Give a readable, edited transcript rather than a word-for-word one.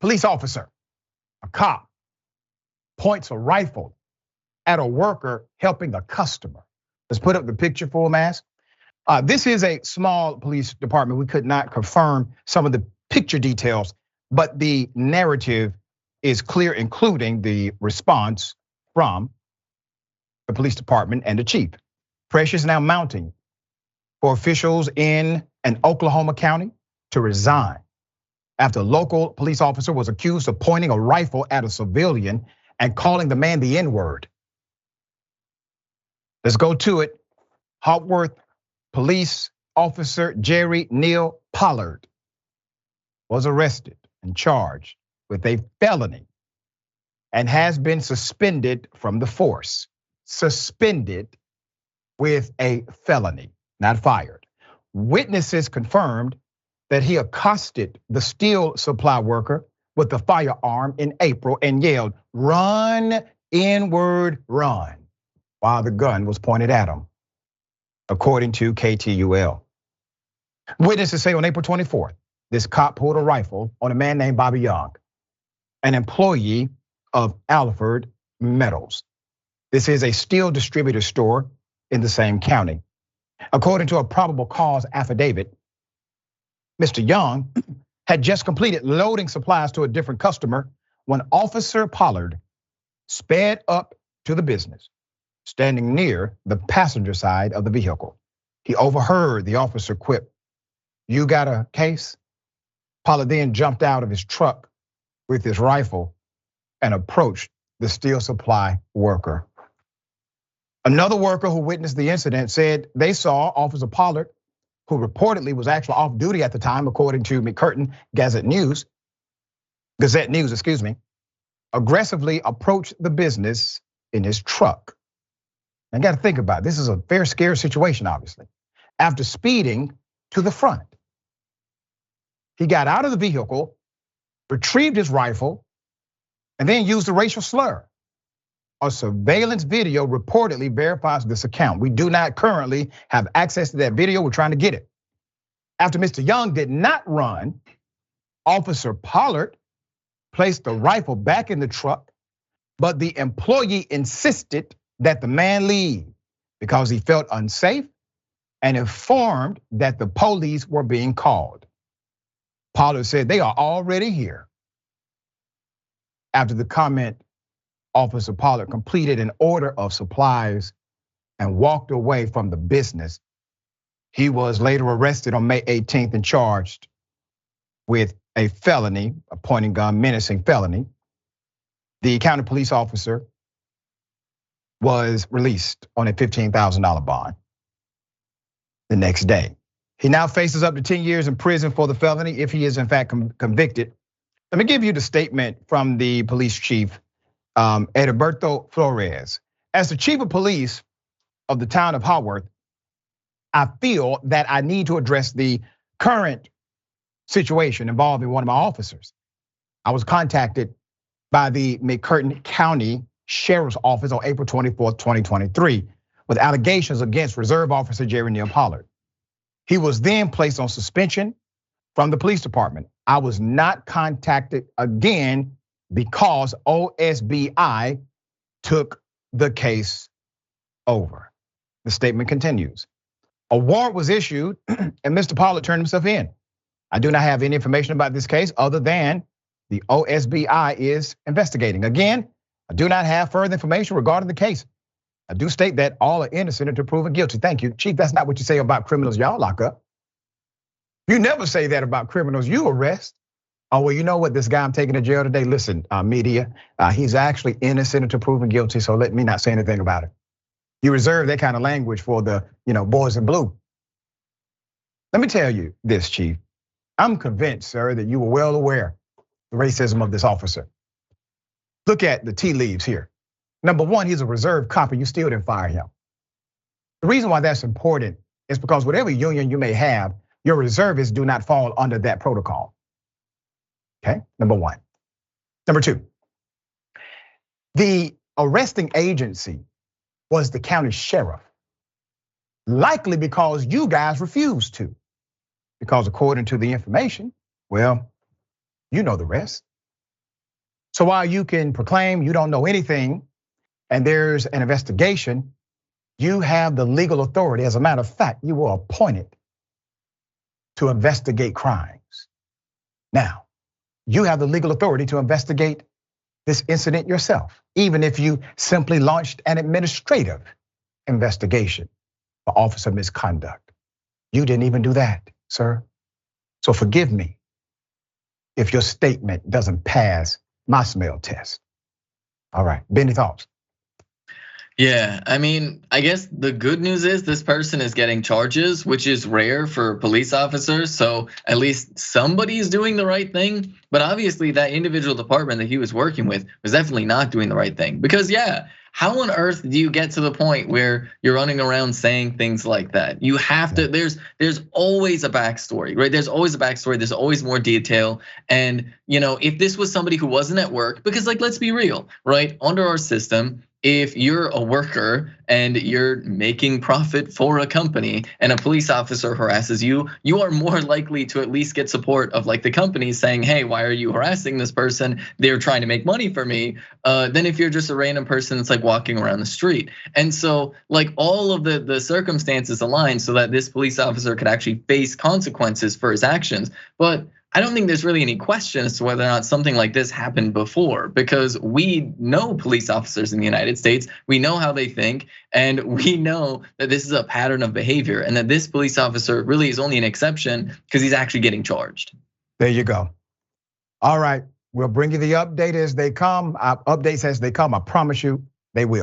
police officer, a cop, points a rifle at a worker helping a customer. Let's put up the picture for him, Ask. This is a small police department. We could not confirm some of the picture details, but the narrative is clear, including the response from the police department and the chief. Pressure is now mounting for officials in an Oklahoma county to resign after a local police officer was accused of pointing a rifle at a civilian and calling the man the N-word. Let's go to it. Haworth police officer Jerry Neal Pollard was arrested and charged with a felony and has been suspended from the force. Suspended with a felony, not fired. Witnesses confirmed that he accosted the steel supply worker with a firearm in April and yelled, "Run, N-word, run," while the gun was pointed at him, according to KTUL. Witnesses say on April 24th, this cop pulled a rifle on a man named Bobby Young, an employee of Alford Metals. This is a steel distributor store in the same county. According to a probable cause affidavit, Mr. Young had just completed loading supplies to a different customer when Officer Pollard sped up to the business, standing near the passenger side of the vehicle. He overheard the officer quip, "You got a case?" Pollard then jumped out of his truck with his rifle and approached the steel supply worker. Another worker who witnessed the incident said they saw Officer Pollard, who reportedly was actually off duty at the time, according to McCurtain Gazette News, aggressively approach the business in his truck. I got to think about it. This is a very scary situation, obviously. After speeding to the front, he got out of the vehicle, retrieved his rifle, and then used a racial slur. A surveillance video reportedly verifies this account. We do not currently have access to that video. We're trying to get it. After Mr. Young did not run, Officer Pollard placed the rifle back in the truck, but the employee insisted that the man leave because he felt unsafe and informed that the police were being called. Pollard said they are already here. After the comment, Officer Pollard completed an order of supplies and walked away from the business. He was later arrested on May 18th and charged with a felony, a pointing gun menacing felony. The county police officer was released on a $15,000 bond the next day. He now faces up to 10 years in prison for the felony if he is in fact convicted. Let me give you the statement from the police chief, Edilberto Flores. As the chief of police of the town of Haworth, I feel that I need to address the current situation involving one of my officers. I was contacted by the McCurtain County Sheriff's Office on April 24th, 2023, with allegations against Reserve Officer Jerry Neal Pollard. He was then placed on suspension from the police department. I was not contacted again because OSBI took the case over. The statement continues. A warrant was issued and Mr. Pollard turned himself in. I do not have any information about this case other than the OSBI is investigating. Again, I do not have further information regarding the case. I do state that all are innocent until proven guilty. Thank you, Chief. That's not what you say about criminals y'all lock up. You never say that about criminals you arrest. Oh, well, you know what, this guy I'm taking to jail today, listen, media, he's actually innocent until proven guilty, so let me not say anything about it. You reserve that kind of language for the boys in blue. Let me tell you this, Chief. I'm convinced, sir, that you were well aware of the racism of this officer. Look at the tea leaves here. Number one, he's a reserve cop and you still didn't fire him. The reason why that's important is because whatever union you may have, your reservists do not fall under that protocol. Okay, number one. Number two, the arresting agency was the county sheriff, likely because you guys refused to. Because according to the information, well, you know the rest. So while you can proclaim you don't know anything and there's an investigation, you have the legal authority. As a matter of fact, you were appointed to investigate crimes. Now, you have the legal authority to investigate this incident yourself, even if you simply launched an administrative investigation for officer misconduct. You didn't even do that, sir. So forgive me if your statement doesn't pass my smell test. All right, Bennie, thoughts? Yeah, I mean, I guess the good news is this person is getting charges, which is rare for police officers. So at least somebody's doing the right thing. But obviously that individual department that he was working with was definitely not doing the right thing. Because yeah, how on earth do you get to the point where you're running around saying things like that? You have to, there's always a backstory, right? There's always a backstory, there's always more detail. And if this was somebody who wasn't at work, because like, let's be real, right? Under our system, if you're a worker and you're making profit for a company and a police officer harasses you, you are more likely to at least get support of like the company saying, hey, why are you harassing this person? They're trying to make money for me. Than if you're just a random person that's like walking around the street. And so like all of the circumstances align so that this police officer could actually face consequences for his actions. But I don't think there's really any question as to whether or not something like this happened before, because we know police officers in the United States, we know how they think, and we know that this is a pattern of behavior and that this police officer really is only an exception because he's actually getting charged. There you go. All right, we'll bring you the update as they come, updates as they come, I promise you they will.